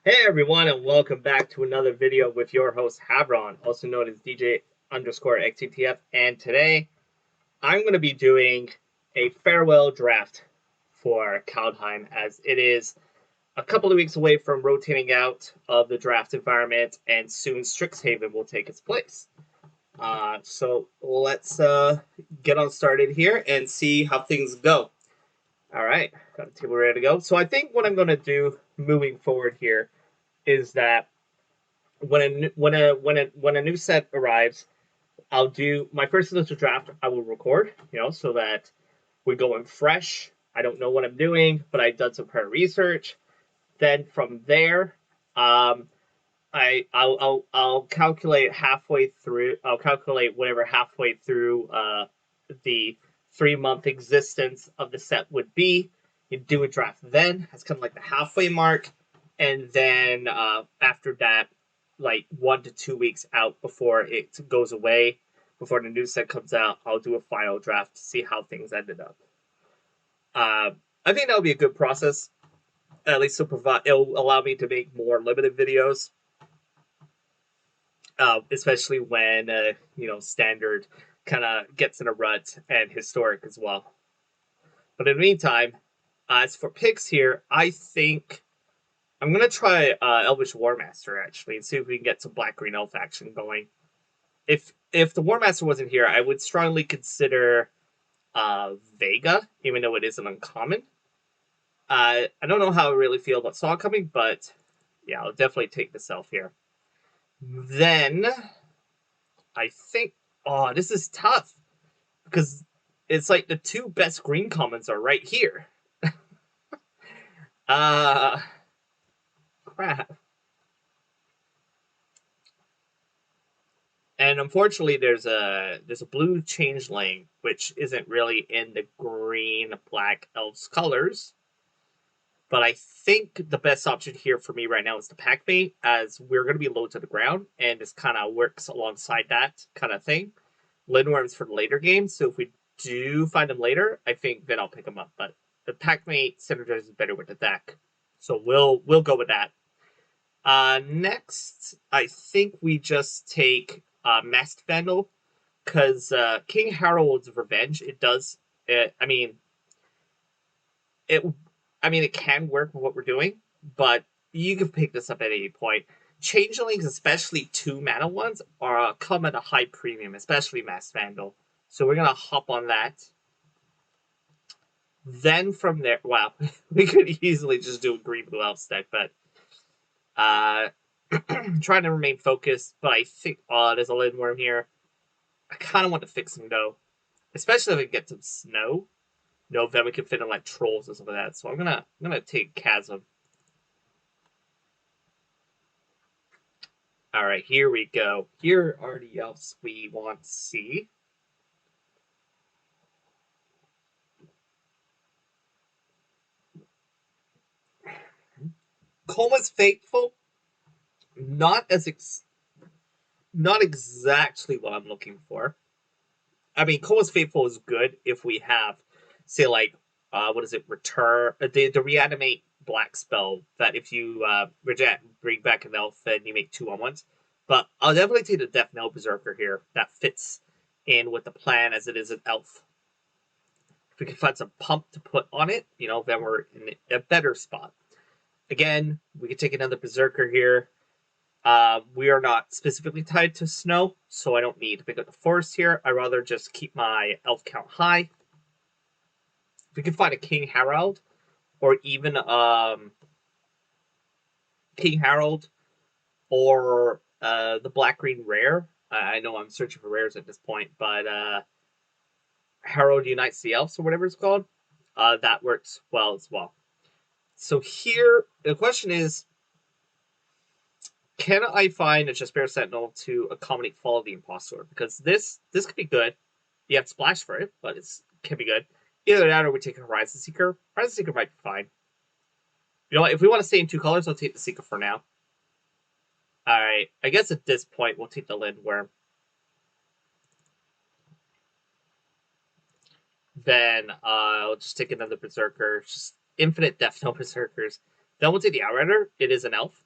Hey everyone, and welcome back to another video with your host Havron, also known as DJ underscore XTTF. And today I'm going to be doing a farewell draft for Kaldheim, as it is a couple of weeks away from rotating out of the draft environment, and soon Strixhaven will take its place. So let's get on started here and see how things go. All right, got the table ready to go. So I think what I'm going to do moving forward here is that when a new set arrives, I'll do my first initial draft. I will record, so that we're going fresh. I don't know what I'm doing, but I've done some prior research. Then from there, I'll calculate halfway through. I'll calculate whatever halfway through the 3 month existence of the set would be. You do a draft then. That's kind of like the halfway mark, and then after that, like 1 to 2 weeks out before it goes away, before the new set comes out, I'll do a final draft to see how things ended up. I think that would be a good process. At least it'll allow me to make more limited videos, especially when standard kind of gets in a rut, and historic as well. But in the meantime, as for picks here, I think I'm gonna try Elvish Warmaster actually, and see if we can get some Black Green Elf action going. If the Warmaster wasn't here, I would strongly consider Vega, even though it is an uncommon. I don't know how I really feel about Saw coming, but yeah, I'll definitely take this elf here. Then I think, this is tough because it's like the two best green commons are right here. Crap. And unfortunately, there's a blue changeling, which isn't really in the green black elves colors. But I think the best option here for me right now is the Packmate, as we're going to be low to the ground, and this kind of works alongside that kind of thing. Lindworm's for the later games, so if we do find them later, I think then I'll pick them up. But the Packmate synergizes better with the deck, so we'll go with that. Next, I think we just take Masked Vandal, because King Harold's Revenge, it does. It can work with what we're doing, but you can pick this up at any point. Changelings, especially 2 mana ones, come at a high premium, especially Masked Vandal. So we're gonna hop on that. Then from there, wow, we could easily just do a green blue elf stack, but trying to remain focused. But I think there's a Lindworm here. I kind of want to fix him though, especially if we get some snow. No, then we can fit in like trolls or something like that. So I'm gonna take Chasm. All right, here we go. Here are the elves we want to see. Coma's Faithful, not exactly what I'm looking for. I mean, Coma's Faithful is good if we have, say, like, what is it? Return the reanimate black spell that if you bring back an elf and you make 2-on-1s. But I'll definitely take the Death Knell Berserker here. That fits in with the plan as it is an elf. If we can find some pump to put on it, then we're in a better spot. Again, we could take another Berserker here. We are not specifically tied to snow, so I don't need to pick up the forest here. I'd rather just keep my elf count high. If we can find a King Harold, or even King Harold, or the black-green rare. I know I'm searching for rares at this point, but Harold Unites the Elves, or whatever it's called, that works well as well. So here, the question is, can I find a Jaspera Sentinel to accommodate Fall of the Impostor? Because this could be good. You have Splash for it, but it can be good. Either that or we take a Horizon Seeker. Horizon Seeker might be fine. You know what? If we want to stay in 2 colors, I'll take the Seeker for now. Alright, I guess at this point, we'll take the Lindworm. Then I'll just take another Berserker. Just infinite Death Knell Berserkers. Then we'll take the Outrider. It is an elf.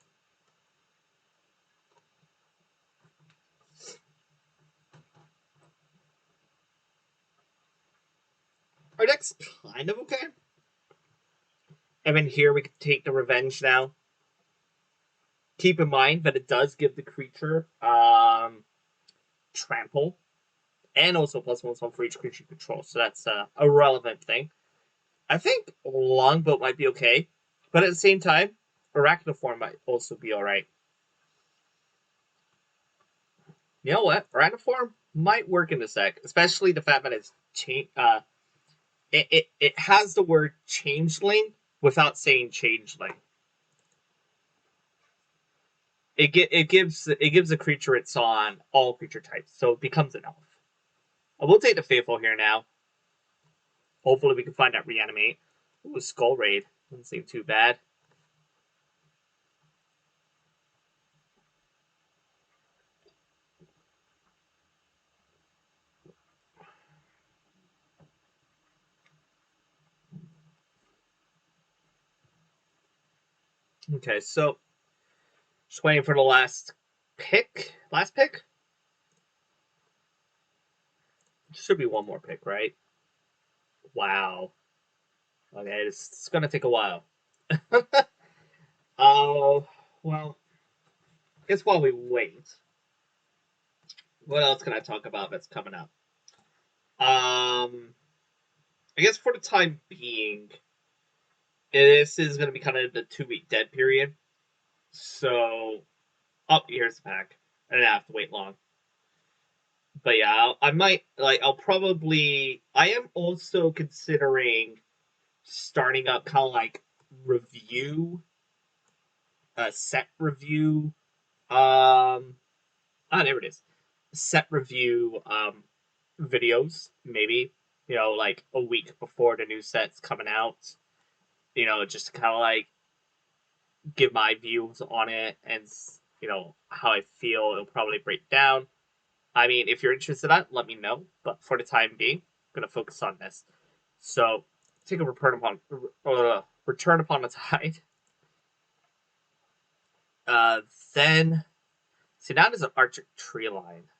Our deck's kind of okay. And then here we can take the revenge now. Keep in mind that it does give the creature trample and also +1/+1 for each creature you control. So that's a relevant thing. I think Longboat might be okay, but at the same time, Arachnoform might also be alright. You know what? Arachnoform might work in this deck, especially the fact that it's it has the word changeling without saying changeling. It gives a creature it's on all creature types, so it becomes an elf. We'll take the Faithful here now. Hopefully we can find that Reanimate. Ooh, Skull Raid. Doesn't seem too bad. Okay, so just waiting for the last pick. Last pick? Should be one more pick, right? Wow. Okay, it's gonna take a while. Oh, well, I guess while we wait, what else can I talk about that's coming up? I guess for the time being, this is going to be kind of the 2-week dead period. So, oh, here's the pack. I didn't have to wait long. But yeah, I might, like, I am also considering starting up kind of like review, set review, there it is. Set review, videos, maybe, like a week before the new set's coming out. Just to kind of like give my views on it and how I feel it'll probably break down. I mean, if you're interested in that, let me know. But for the time being, I'm gonna focus on this. So take a return upon the tide. Then see now there's an Arctic tree line,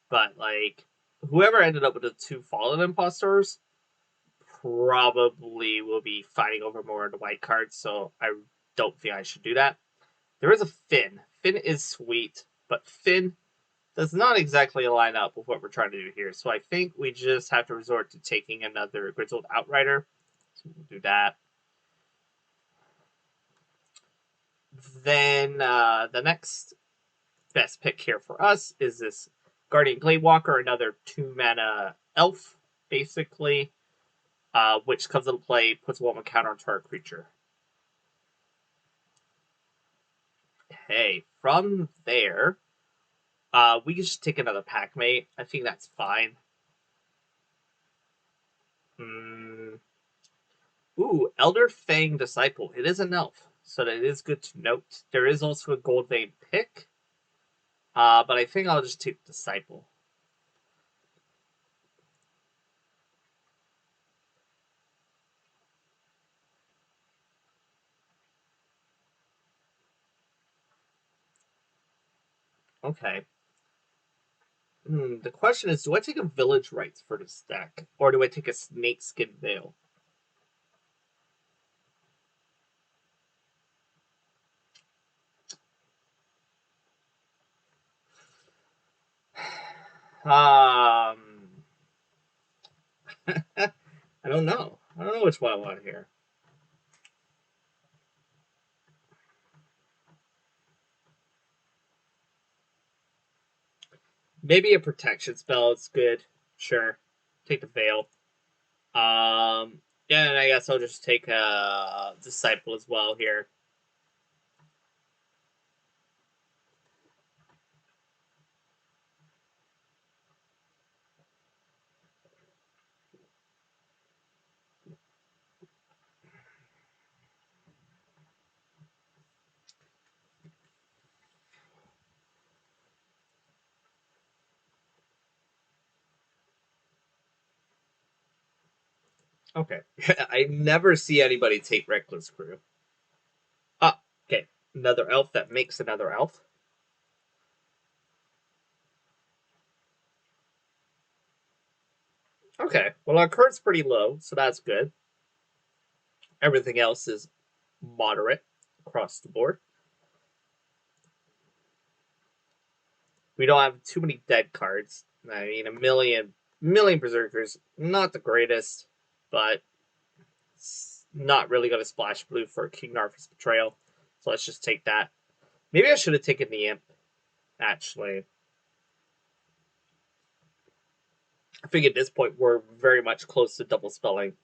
but like whoever ended up with the 2 fallen impostors probably will be fighting over more of the white cards. So I don't think I should do that. There is a Finn. Finn is sweet, but Finn does not exactly line up with what we're trying to do here. So I think we just have to resort to taking another Grizzled Outrider. So we'll do that. Then the next best pick here for us is this Guardian Gladewalker, another 2-mana elf, basically, which comes into play, puts a 1/1 counter on target creature. Okay, from there, we can just take another Packmate. I think that's fine. Ooh, Elder Fang Disciple. It is an elf, so that is good to note. There is also a Gold Vein pick, but I think I'll just take Disciple. Okay. The question is, do I take a Village Rites for this deck, or do I take a Snakeskin Veil? I don't know. I don't know which one I want here. Maybe a protection spell is good. Sure. Take the Veil. Yeah, and I guess I'll just take a Disciple as well here. Okay. I never see anybody take Reckless Crew. Ah, okay. Another elf that makes another elf. Okay, well our current's pretty low, so that's good. Everything else is moderate across the board. We don't have too many dead cards. I mean, a million berserkers, not the greatest, but it's not really going to splash blue for King Narfa's Betrayal. So let's just take that. Maybe I should have taken the Imp, actually. I think at this point we're very much close to double spelling.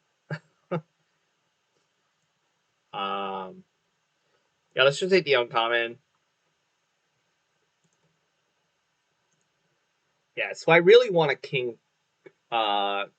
Yeah, let's just take the uncommon. Yeah, so I really want a King Harald.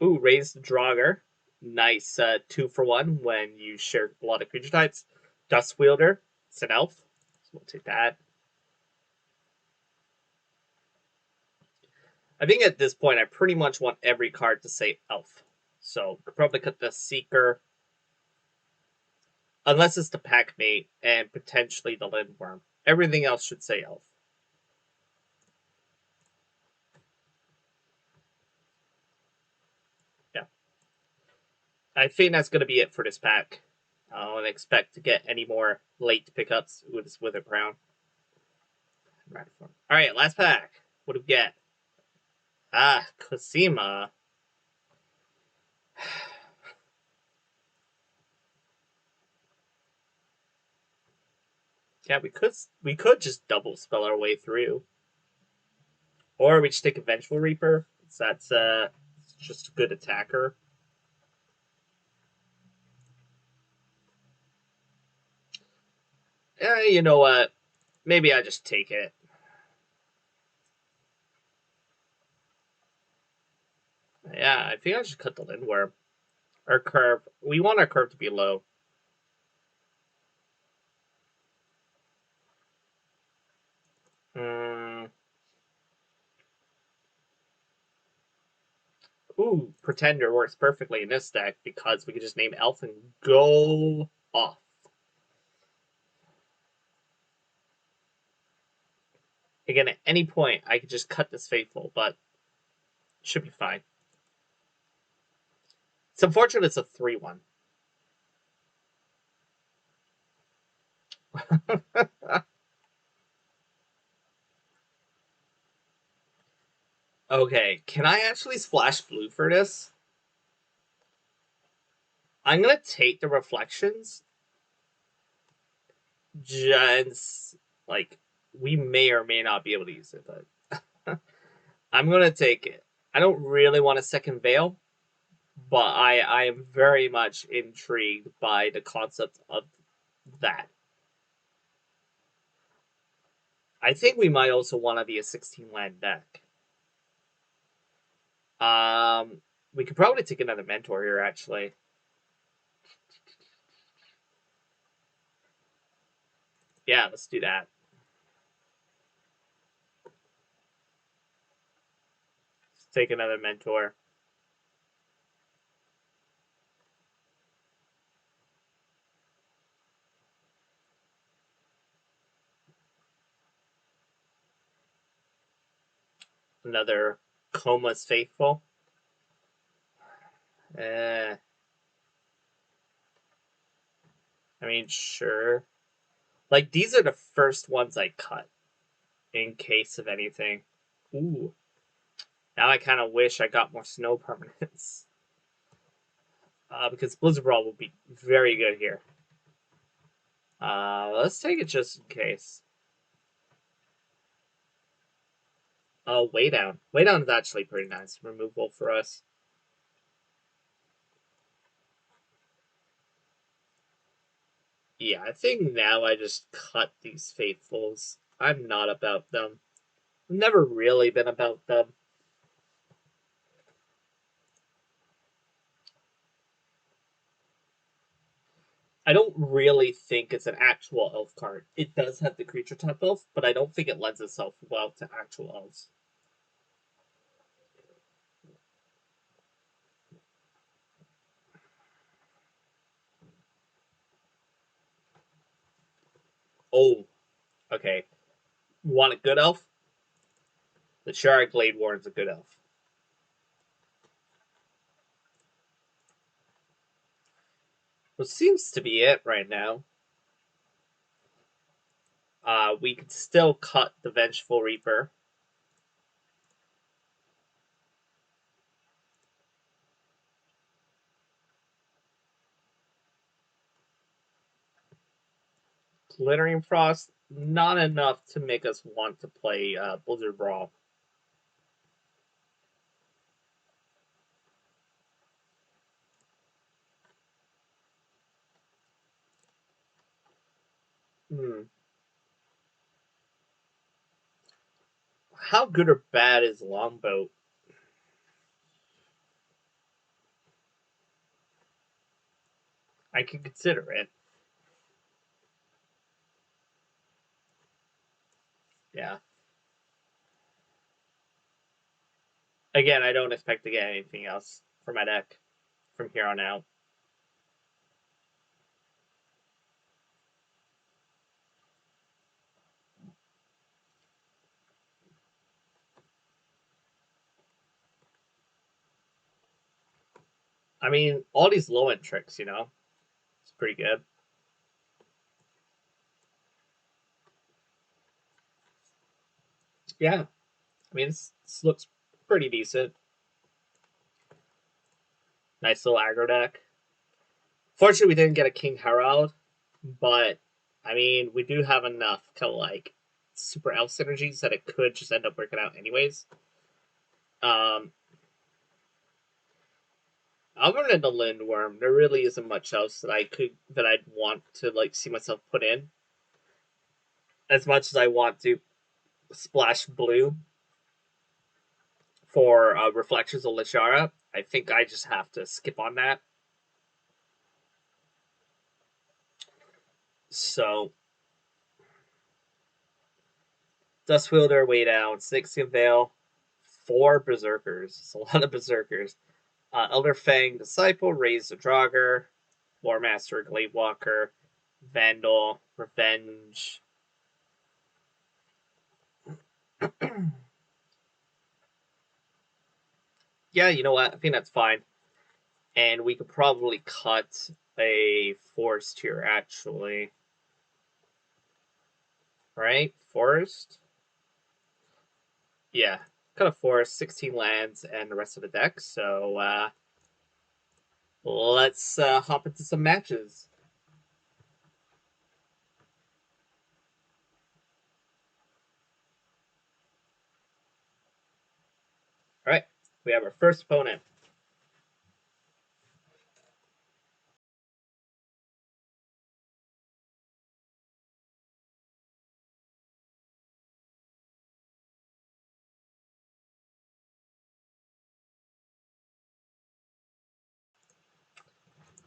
Ooh, raised Draugr. Nice 2-for-1 when you share a lot of creature types. Dust Wielder. It's an elf. So we'll take that. I think at this point I pretty much want every card to say elf. So could probably cut the Seeker. Unless it's the Packmate and potentially the Lindworm. Everything else should say elf. Yeah. I think that's going to be it for this pack. I don't expect to get any more late pickups with this Wither Crown. Alright, last pack. What do we get? Ah, Cosima. Yeah, we could just double spell our way through. Or we just take a Vengeful Reaper. That's just a good attacker. You know what? Maybe I just take it. Yeah, I think I should cut the Lindworm. Our curve. We want our curve to be low. Mm. Ooh, Pretender works perfectly in this deck because we can just name Elf and go off. Again, at any point, I could just cut this Faithful, but it should be fine. It's unfortunate it's a 3-1. Okay, can I actually splash blue for this? I'm gonna take the reflections. Just like we may or may not be able to use it, but I'm gonna take it. I don't really want a second veil, but I am very much intrigued by the concept of that. I think we might also want to be a 16 land deck. We could probably take another mentor here, actually. Yeah, let's do that. Let's take another mentor. Another Coma's Faithful. I mean, sure. Like, these are the first ones I cut in case of anything. Ooh. Now I kind of wish I got more snow permanents. Because Blizzard Brawl will be very good here. Let's take it just in case. Way down. Way down is actually pretty nice removal for us. Yeah, I think now I just cut these Faithfuls. I'm not about them. I've never really been about them. I don't really think it's an actual elf card. It does have the creature type elf, but I don't think it lends itself well to actual elves. Oh, okay. You want a good elf? The Shara Glade Warden's a good elf. What seems to be it right now. We could still cut the Vengeful Reaper. Glittering Frost, not enough to make us want to play Blizzard Brawl. How good or bad is Longboat? I can consider it. Yeah. Again, I don't expect to get anything else for my deck from here on out. I mean, all these low end tricks, you know, it's pretty good. Yeah. I mean, this looks pretty decent. Nice little aggro deck. Fortunately, we didn't get a King Herald, but I mean, we do have enough kind of like super elf synergies that it could just end up working out anyways. Other than the Lindworm, there really isn't much else that I'd want to like see myself put in. As much as I want to splash blue for Reflections of Lashara, I think I just have to skip on that. So Dustwielder way down, Sixteen Veil, 4 Berserkers. It's a lot of Berserkers. Elder Fang Disciple, Raise the Draugr, Warmaster, Gladewalker, Vandal, Revenge. Yeah, you know what? I think that's fine. And we could probably cut a forest here, actually. Right? Forest? Yeah. Cut a forest, 16 lands, and the rest of the deck. So let's hop into some matches. All right. We have our first opponent.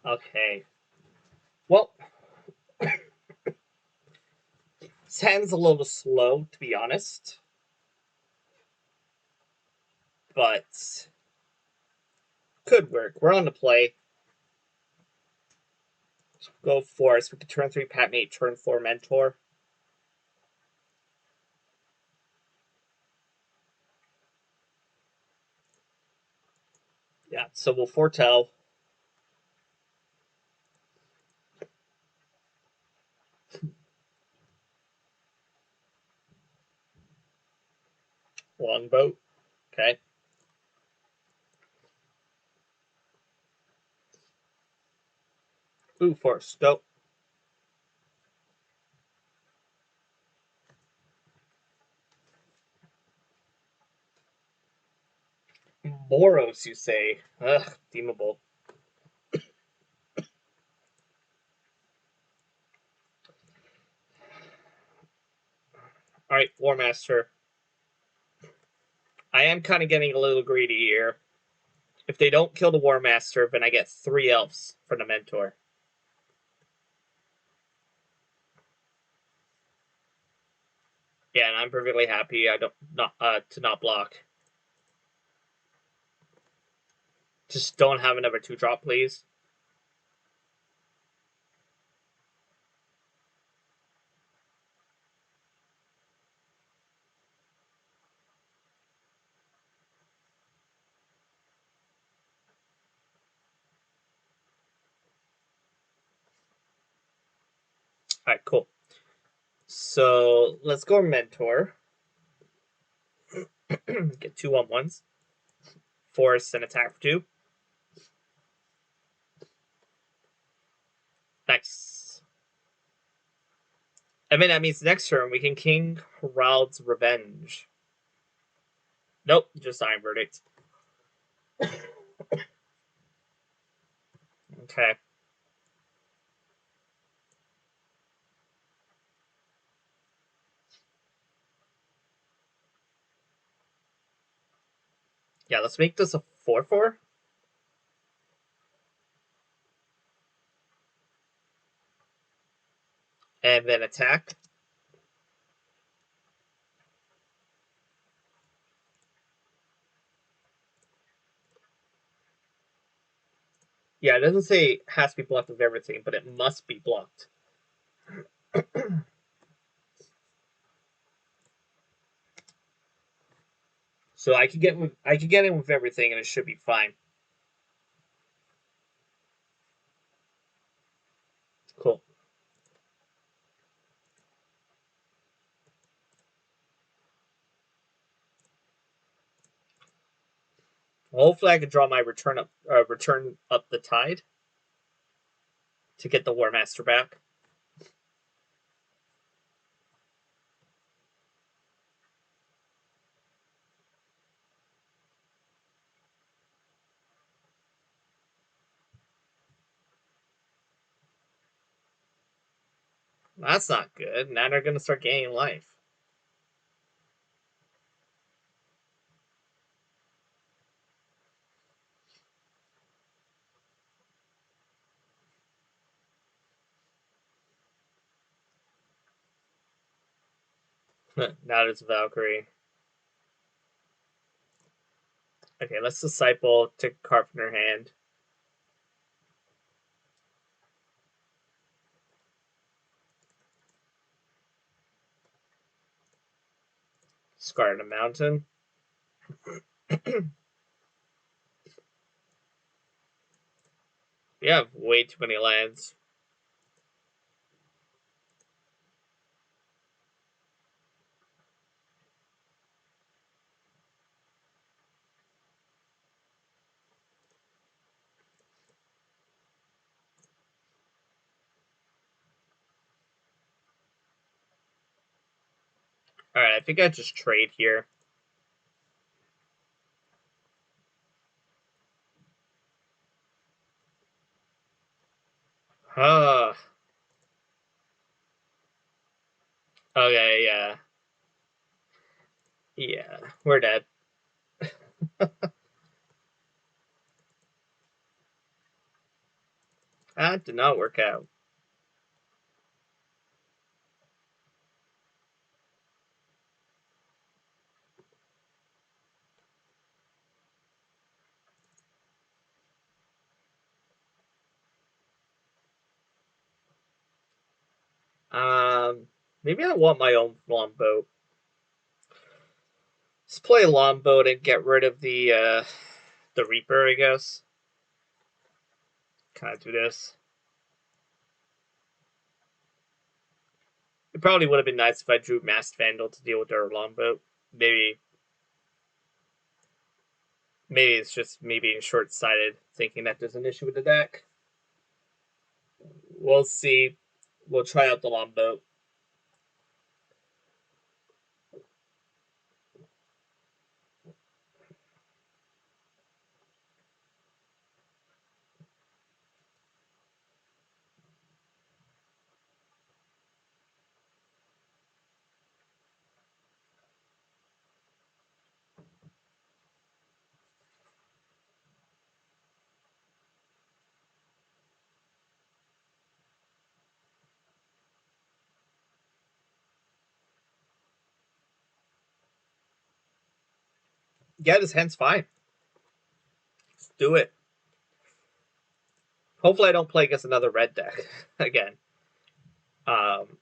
Okay. Well, this hand's a little slow, to be honest. But could work. We're on the play. Go Forest. We could turn 3 Pat Mate, turn 4 Mentor. Yeah, so we'll foretell. Longboat. Okay. Ooh, Forest. Go. Boros, you say? Ugh, deemable. All right, War Master. I am kind of getting a little greedy here. If they don't kill the War Master, then I get 3 elves for the Mentor. Yeah, and I'm perfectly happy. I don't not to not block. Just don't have another 2-drop, please. Alright, cool. So let's go Mentor. Get 2/1/1s. Force and attack for 2. Nice. I mean, that means next turn we can King Harald's Revenge. Nope, just Iron Verdict. Okay. Yeah, let's make this a 4/4. And then attack. Yeah, it doesn't say it has to be blocked with everything, but it must be blocked. So I could get in with everything, and it should be fine. Cool. Well, hopefully, I can draw my return up the tide to get the War Master back. That's not good. Now they're gonna start gaining life. Now it's Valkyrie. Okay, let's disciple to Carpenter Hand. Scar in the Mountain. We have way too many lands. Alright, I think I just trade here. Huh. Okay, yeah. Yeah, we're dead. That did not work out. Maybe I want my own longboat. Let's play longboat and get rid of the Reaper, I guess. Kind of do this. It probably would have been nice if I drew Masked Vandal to deal with their longboat. Maybe it's just me being short-sighted, thinking that there's an issue with the deck. We'll see. We'll try out the longboat. Yeah, this hand's fine. Let's do it. Hopefully, I don't play against another red deck again. Um,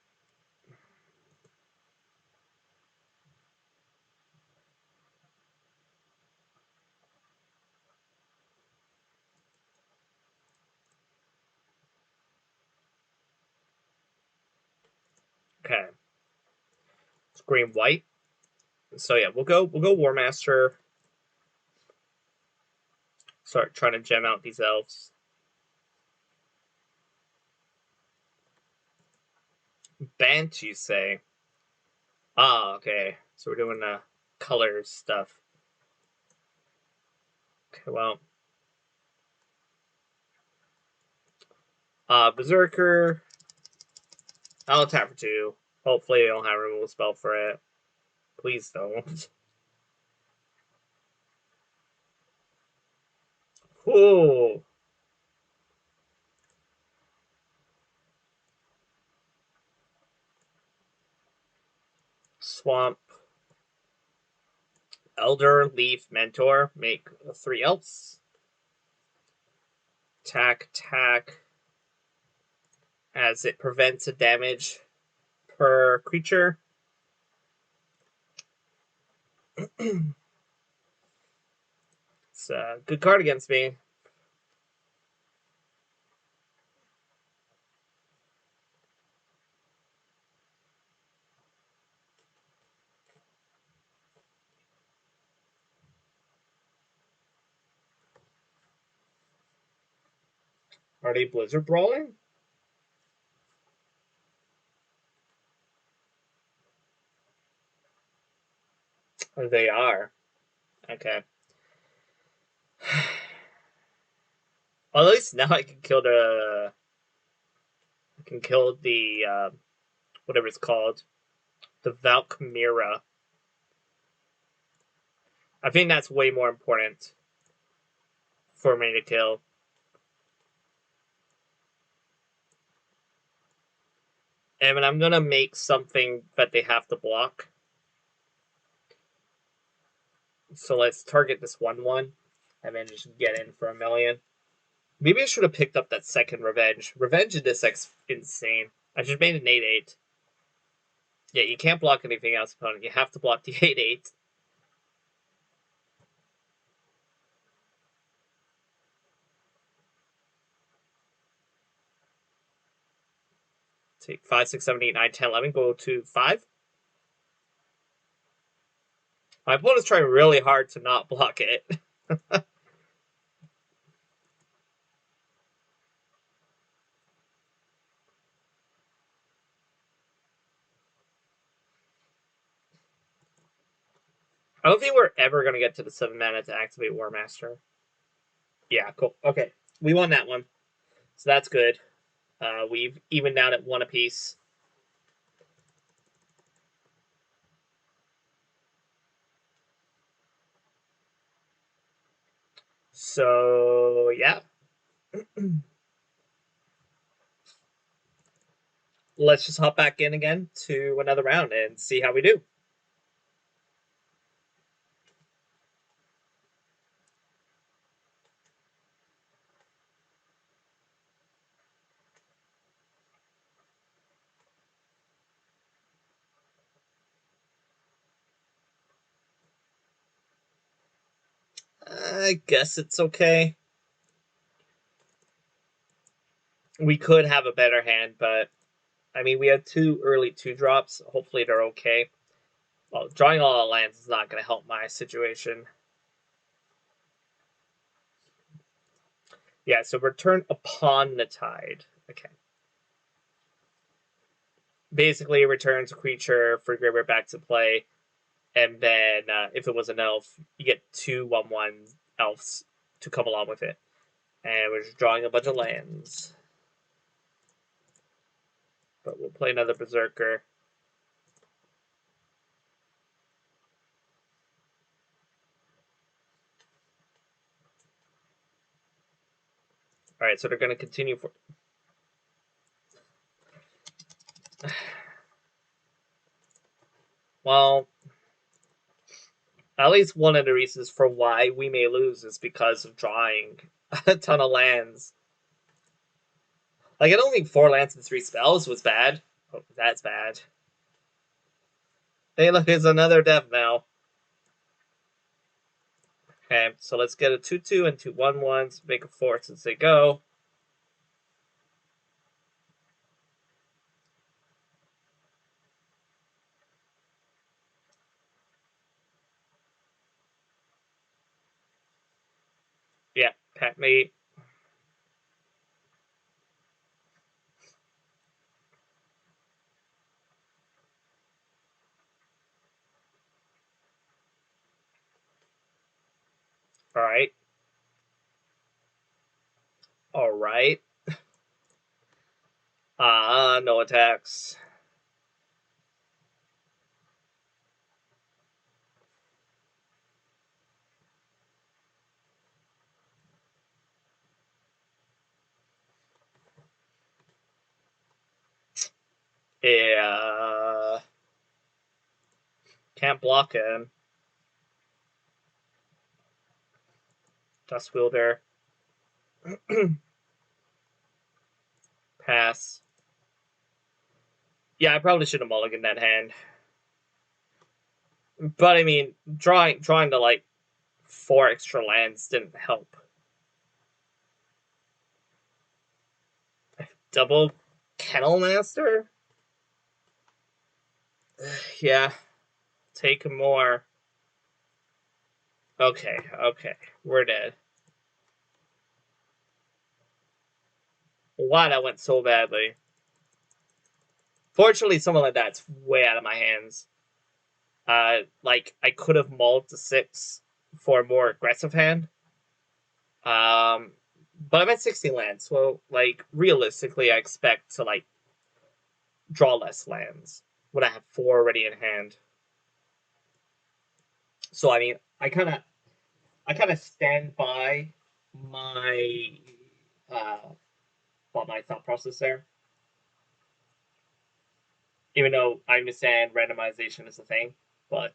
Okay. It's green white. So yeah, we'll go War Master. Start trying to gem out these elves. Bant, you say? Ah, okay. So we're doing color stuff. Okay, well. Berserker. I'll attack for 2. Hopefully I don't have a removal spell for it. Please don't. Ooh. Swamp. Elder, Leaf, Mentor. Make 3 elves. Attack. As it prevents a damage per creature. It's a good card against me. Are they Blizzard Brawling? They are. Okay. Well, at least now I can kill the. I can kill the whatever it's called, the Valkmira. I think that's way more important for me to kill. And I'm gonna make something that they have to block. So let's target this 1/1, and then just get in for 1,000,000. Maybe I should have picked up that second Revenge. Revenge in this deck's insane. I just made an 8/8. Yeah, you can't block anything else, opponent. You have to block the 8/8. Take 5, 6, 7, 8, 9, 10, 11. Go to 5. My opponent's trying really hard to not block it. I don't think we're ever going to get to the 7 mana to activate War Master. Yeah, cool. Okay, we won that one. So that's good. We've evened out at 1 apiece. So, yeah. Let's just hop back in again to another round and see how we do. I guess it's okay. We could have a better hand, but I mean, we had 2 early 2-drops. Hopefully they're okay. Well, drawing all the lands is not going to help my situation. Yeah, so return upon the tide. Okay. Basically, it returns a creature for graveyard back to play, and then if it was an elf, you get 2 1/1 elves to come along with it. And we're just drawing a bunch of lands. But we'll play another Berserker. Alright, so they're going to continue for... Well, at least one of the reasons for why we may lose is because of drawing a ton of lands. Like, I don't think 4 lands and 3 spells was bad. Oh, that's bad. Hey, look, it's another death now. Okay, so let's get a 2/2 and 2 1/1s. Make a 4 since they go. Pet mate. Alright. Alright. No attacks. Yeah. Can't block him. Dust Wielder. Pass. Yeah, I probably should have mulliganed that hand. But I mean, drawing to like 4 extra lands didn't help. Double Kennel Master? Yeah. Take more. Okay. We're dead. Why that went so badly? Fortunately, something like that's way out of my hands. Like I could have mulled to 6 for a more aggressive hand. But I'm at 16 lands, so like realistically, I expect to like draw less lands when I have 4 already in hand. So I mean, I kind of stand by my my thought process there. Even though I understand randomization is a thing, but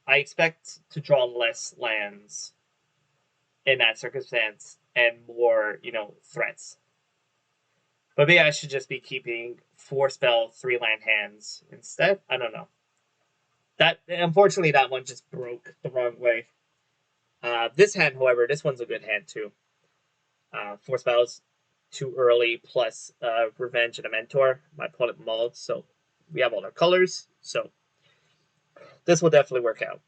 I expect to draw less lands in that circumstance and more, threats. But maybe I should just be keeping 4 spell, 3 land hands instead. I don't know. That unfortunately that one just broke the wrong way. This hand, however, this one's a good hand too. 4 spells too early plus Revenge and a Mentor. My opponent mulled, so we have all our colors. So this will definitely work out.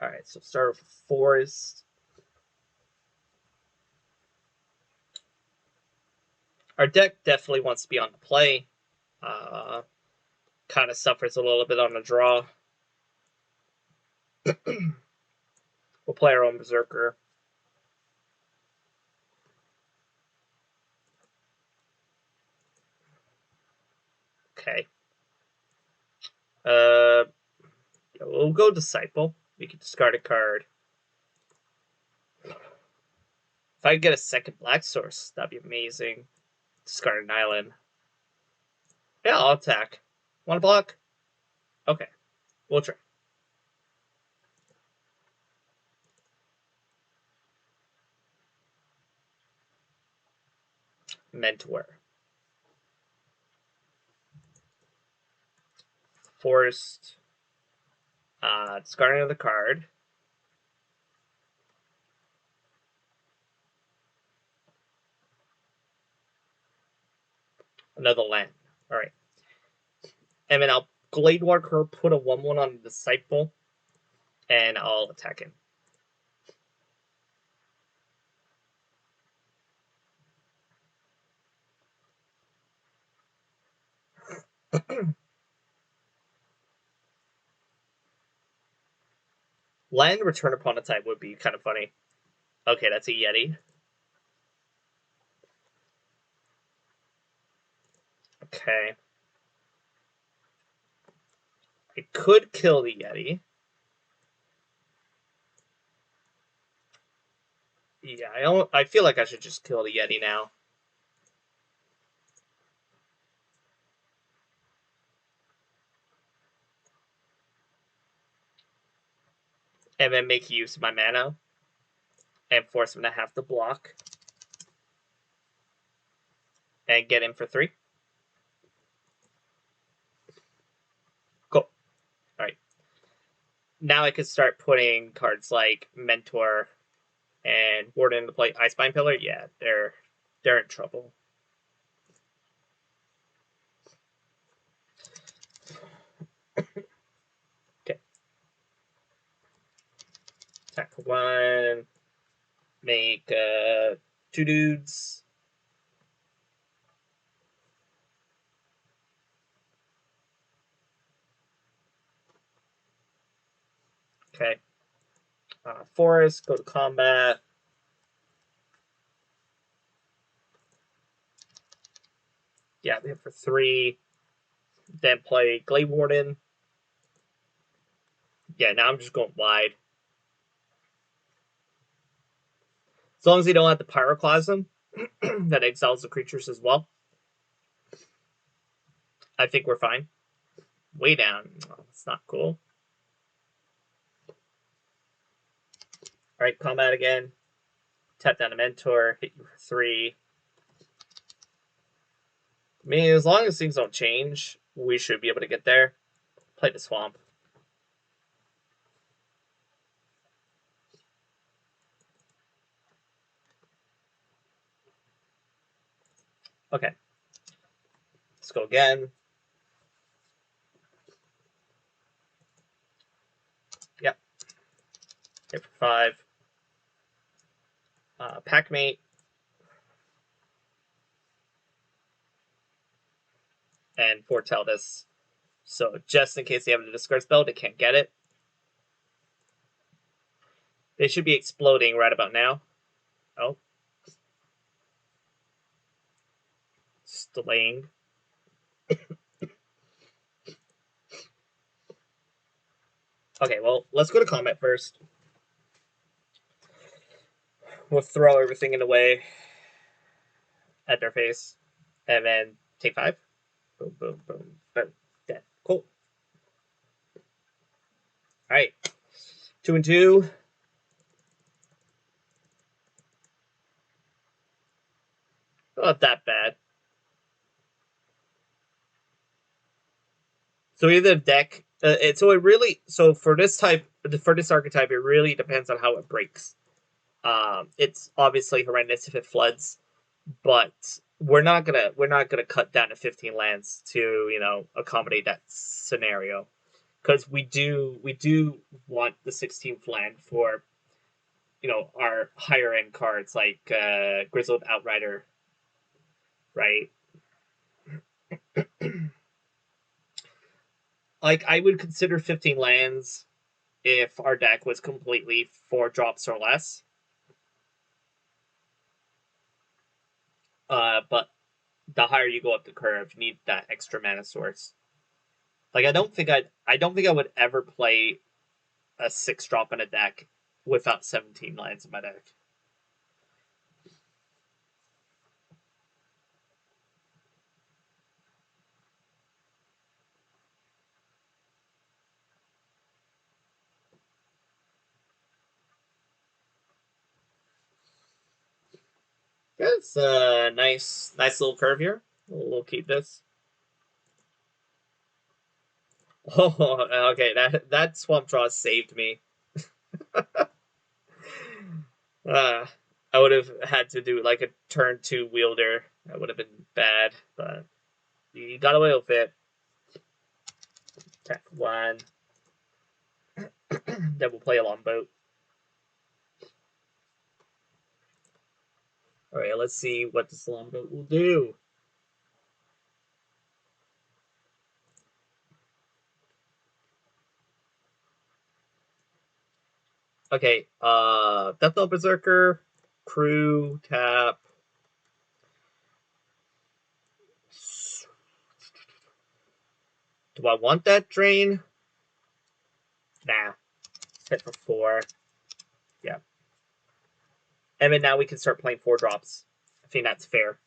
All right, so start with Forest. Our deck definitely wants to be on the play. Kind of suffers a little bit on the draw. We'll play our own Berserker. Okay. We'll go Disciple. We can discard a card. If I could get a second Black Source, that'd be amazing. Discard an island. Yeah, I'll attack. Want to block? Okay. We'll try. Mentor. Forced. Discarding another card. Another land. Alright. And then I'll Glade Walker, put a 1/1 on the Disciple, and I'll attack him. Land return upon a type would be kind of funny. Okay, that's a Yeti. Okay. I could kill the Yeti. Yeah, I feel like I should just kill the Yeti now. And then make use of my mana. And force him to have to block. And get him for 3. Cool. Alright. Now I could start putting cards like Mentor and Warden into play. Icespine Pillar? Yeah, they're in trouble. Attack for 1. Make 2 dudes. Okay. Forest, go to combat. Yeah, hit for 3. Then play Glade Warden. Yeah, now I'm just going wide. As long as you don't have the Pyroclasm that exiles the creatures as well, I think we're fine. Way down. Oh, that's not cool. Alright, combat again. Tap down a Mentor, hit you for 3. I mean, as long as things don't change, we should be able to get there. Play the Swamp. Okay. Let's go again. Yep. Hit for 5. Packmate. And foretell this. So just in case they have a discard spell, they can't get it. They should be exploding right about now. Oh. It's delaying. Okay, well, let's go to combat first. We'll throw everything in the way at their face. And then take 5. Boom, boom, boom, boom. Dead. Cool. Alright. 2 and 2. Not that bad. So either deck, for this archetype, it really depends on how it breaks. It's obviously horrendous if it floods, but we're not gonna cut down to 15 lands to accommodate that scenario, because we do want the 16th land for our higher end cards like Grizzled Outrider, right? Like, I would consider 15 lands if our deck was completely 4 drops or less. But the higher you go up the curve, you need that extra mana source. Like, I don't think I would ever play a 6 drop in a deck without 17 lands in my deck. Yeah, it's a nice little curve here. We'll keep this. Oh, okay. That swamp draw saved me. I would have had to do like a turn 2 wielder. That would have been bad, but you got away with it. Attack 1. Then we'll play a longboat. Alright, let's see what this longboat will do. Okay, Deathnell Berserker, Crew, tap. Do I want that drain? Nah. Hit for 4. Yeah. And then now we can start playing 4 drops. I think that's fair.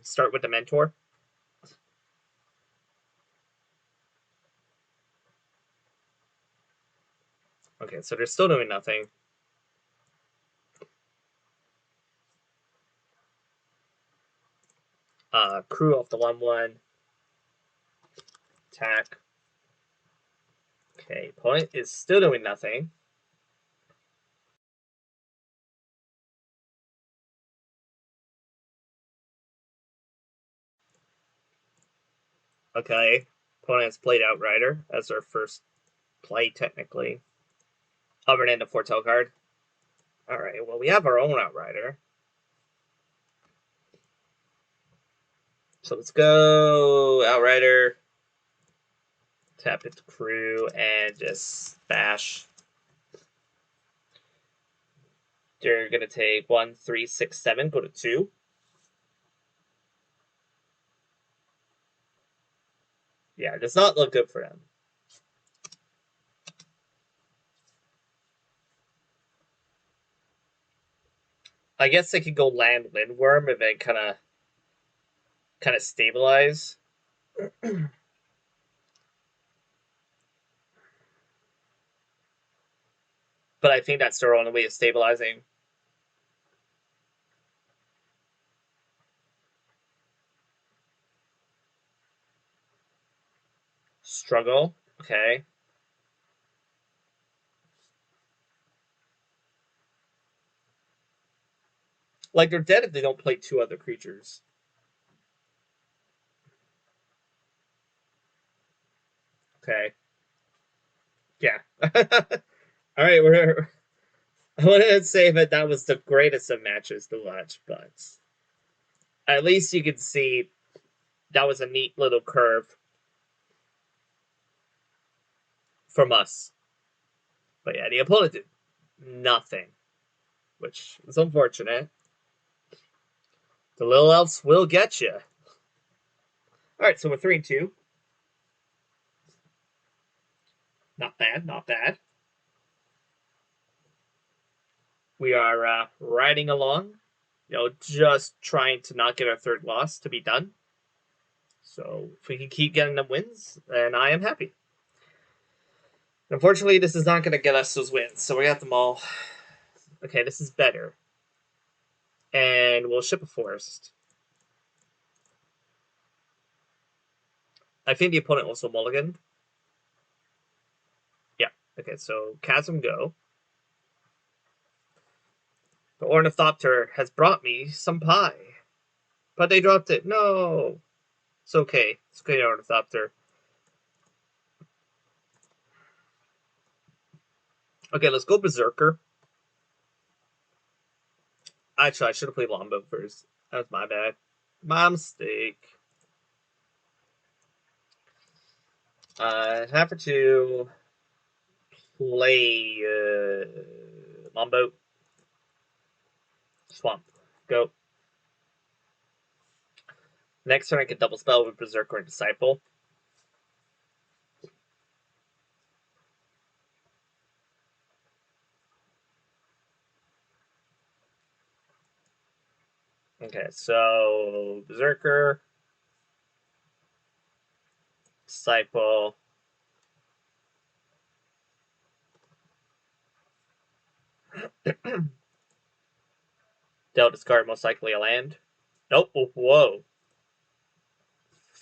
Start with the Mentor. Okay, so they're still doing nothing. Crew off the 1/1. Attack. Okay, opponent is still doing nothing. Okay, opponent has played Outrider as our first play, technically. Other than the Foretell card. Alright, well, we have our own Outrider. So let's go Outrider. Tap into crew and just bash. They're going to take 1, 3, 6, 7, go to 2. Yeah, it does not look good for them. I guess they could go land Lindworm and then kind of stabilize. But I think that's their only way of stabilizing. Struggle. Okay. Like, they're dead if they don't play 2 other creatures. Okay. Yeah. Alright, I wouldn't say that was the greatest of matches to watch, but at least you can see that was a neat little curve from us. But yeah, the opponent did nothing, which is unfortunate. The little elves will get you. Alright, so we're 3-2. Not bad, not bad. We are riding along, just trying to not get our 3rd loss to be done. So if we can keep getting them wins, then I am happy. Unfortunately, this is not going to get us those wins, so we got them all. Okay, this is better. And we'll ship a forest. I think the opponent also mulliganed. Yeah, okay, so Chasm go. The Ornithopter has brought me some pie. But they dropped it. No! It's okay. It's okay, Ornithopter. Okay, let's go Berserker. Actually, I should have played Longbow first. That was my bad. My mistake. Have to play Longbow. Swamp. Go. Next turn I can double spell with Berserker and Disciple. Okay, so Berserker, Disciple. They'll discard most likely a land. Nope. Whoa.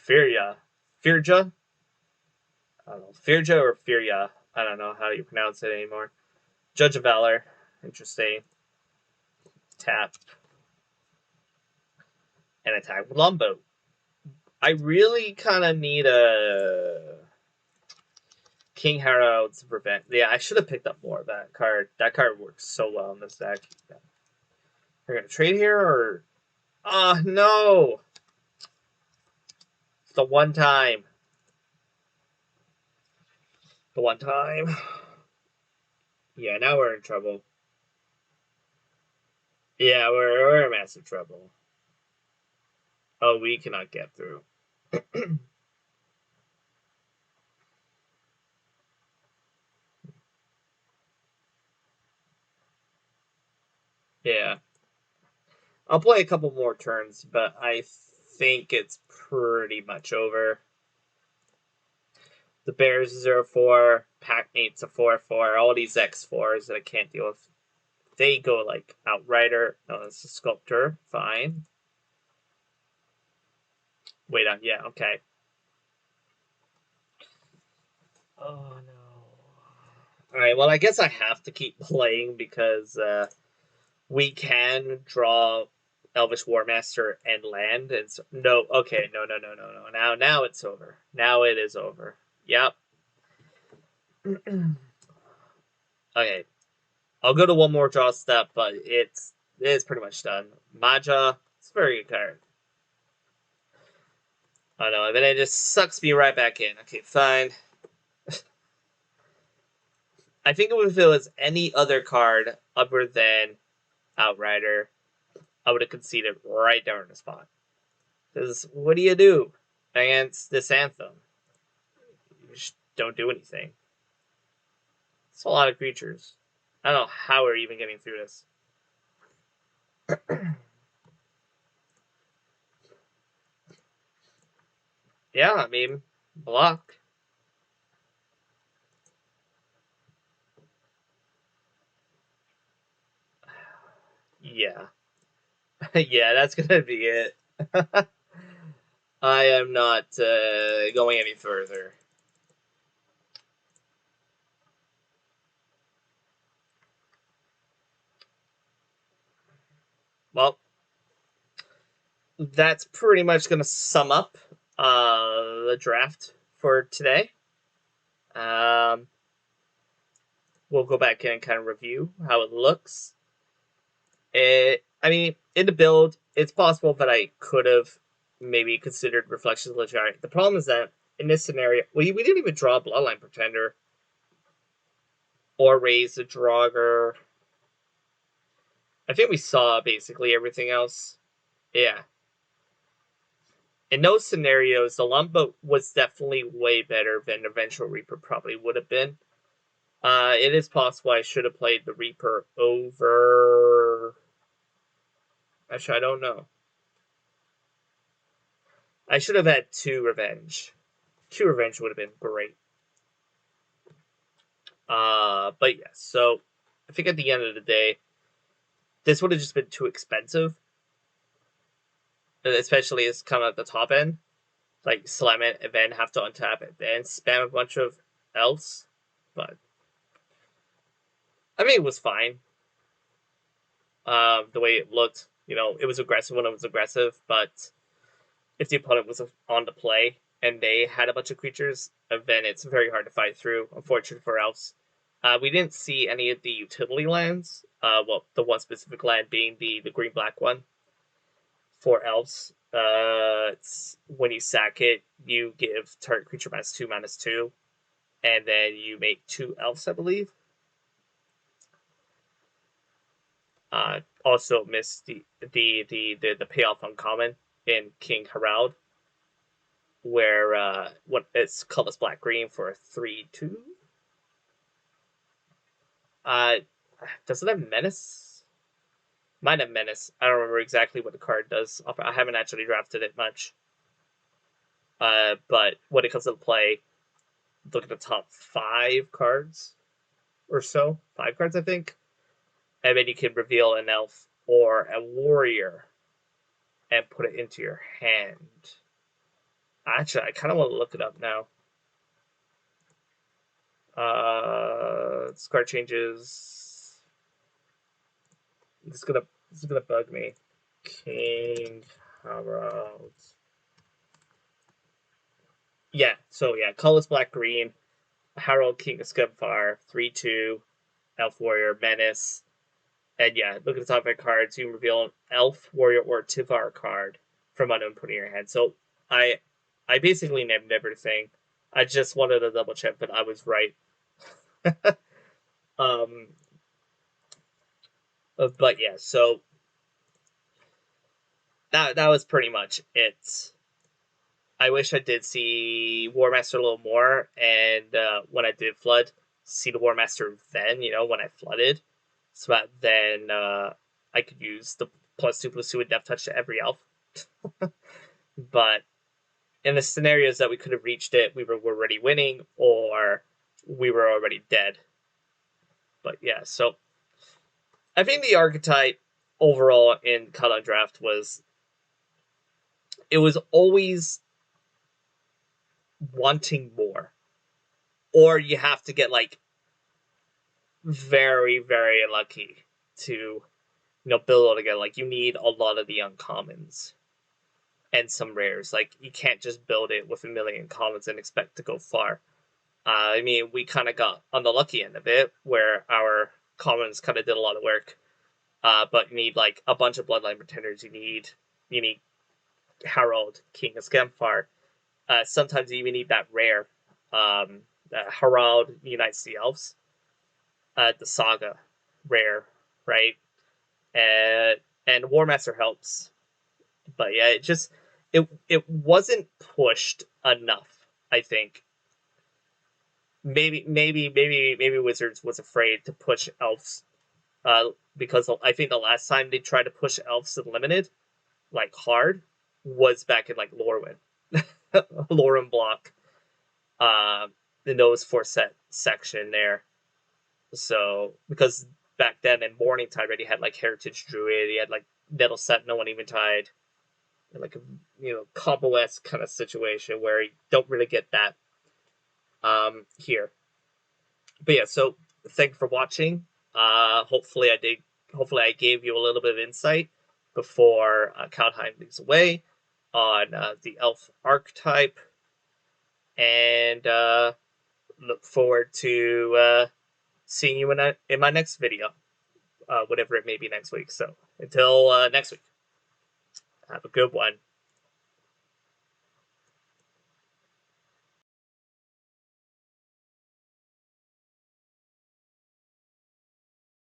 Firja. Firja? I don't know. Firja or Firja? I don't know how you pronounce it anymore. Judge of Valor. Interesting. Tap. And attack with Longbow. I really kind of need a King Harrow to prevent. Yeah, I should have picked up more of that card. That card works so well in this deck. Yeah. We're going to trade here or... Ah, no! It's the one time. The one time. Yeah, now we're in trouble. Yeah, we're in massive trouble. Oh, we cannot get through. Yeah. I'll play a couple more turns, but I think it's pretty much over. The Bears is 0-4, Packmate's a 4-4, all these X4s that I can't deal with. They go like Outrider. No, it's a Sculptor. Fine. Wait on. Yeah, okay. Oh, no. Alright, well, I guess I have to keep playing because we can draw Elvish Warmaster and land. And so, no, okay, no. Now it's over. Now it is over. Yep. Okay, I'll go to one more draw step, but it's pretty much done. Maja, it's a very good card. I know, and then it just sucks me right back in. Okay, fine. I think if it was any other card other than Outrider, I would have conceded right there on the spot. Because what do you do against this Anthem? You just don't do anything. It's a lot of creatures. I don't know how we're even getting through this. Yeah, I mean, block. Yeah. Yeah, that's gonna be it. I am not going any further. Well, that's pretty much going to sum up the draft for today. We'll go back and kind of review how it looks. I mean, in the build, it's possible that I could have maybe considered Reflections of the Giant. The problem is that in this scenario, we didn't even draw Bloodline Pretender or raise the Draugr. I think we saw basically everything else. Yeah. In those scenarios, the Lumbo was definitely way better than the Vengeful Reaper probably would have been. It is possible I should have played the Reaper over... Actually, I don't know. I should have had 2 Revenge. 2 Revenge would have been great. But yeah, so I think at the end of the day, this would have just been too expensive. Especially as kind of at the top end. Like, slam it and then have to untap it, then spam a bunch of else. But I mean, it was fine. The way it looked, it was aggressive when it was aggressive, but if the opponent was on the play and they had a bunch of creatures, then it's very hard to fight through, unfortunately for elves. We didn't see any of the utility lands, well, the one specific land being the green-black one for elves. It's when you sack it, you give target creature -2/-2, and then you make 2 elves, I believe. Also missed the payoff uncommon in King Harald, where it's colorless black green for a 3/2. Does it have menace? Might have menace. I don't remember exactly what the card does. I haven't actually drafted it much. But when it comes to play, look at the top 5 cards or so. 5 cards, I think. And then you can reveal an elf or a warrior and put it into your hand. Actually, I kind of want to look it up now. Card changes. This is gonna bug me. King Harald. Yeah, so yeah, colorless black green. Harald, King of Scumfire, 3/2, Elf Warrior, Menace. And yeah, look at the top 5 cards. You can reveal an Elf, Warrior, or Tivar card from unknown put in your hand. So I basically named everything. I just wanted to double check that I was right. But yeah, so that was pretty much it. I wish I did see War Master a little more, and when I did flood, see the War Master then, when I flooded, so that then I could use the +2/+2 with Death Touch to every elf. But in the scenarios that we could have reached it, we were already winning, or we were already dead. But yeah, so I think the archetype overall in Kaldheim Draft was always wanting more, or you have to get like very, very lucky to build it again. Like, you need a lot of the uncommons and some rares. Like, you can't just build it with a million commons and expect to go far. I mean, we kind of got on the lucky end of it, where our commons kind of did a lot of work. But you need like a bunch of bloodline pretenders. You need Harold, King of Scamfar. Sometimes you even need that rare. Harold unites the elves. The saga rare, right? And Warmaster helps. But yeah, it wasn't pushed enough, I think. Maybe Wizards was afraid to push elves, because I think the last time they tried to push elves to the limited, like hard, was back in like Lorwyn, Lorwyn block, the nose for set section there. So because back then in Morningtide already had like Heritage Druid, he had like Nettle Sentinel and Eventide, like a combo-esque kind of situation where you don't really get that here. But yeah, so thank you for watching. Hopefully I gave you a little bit of insight before Kaldheim leaves away on the elf archetype, and look forward to seeing you in my next video, whatever it may be next week. So until next week, have a good one.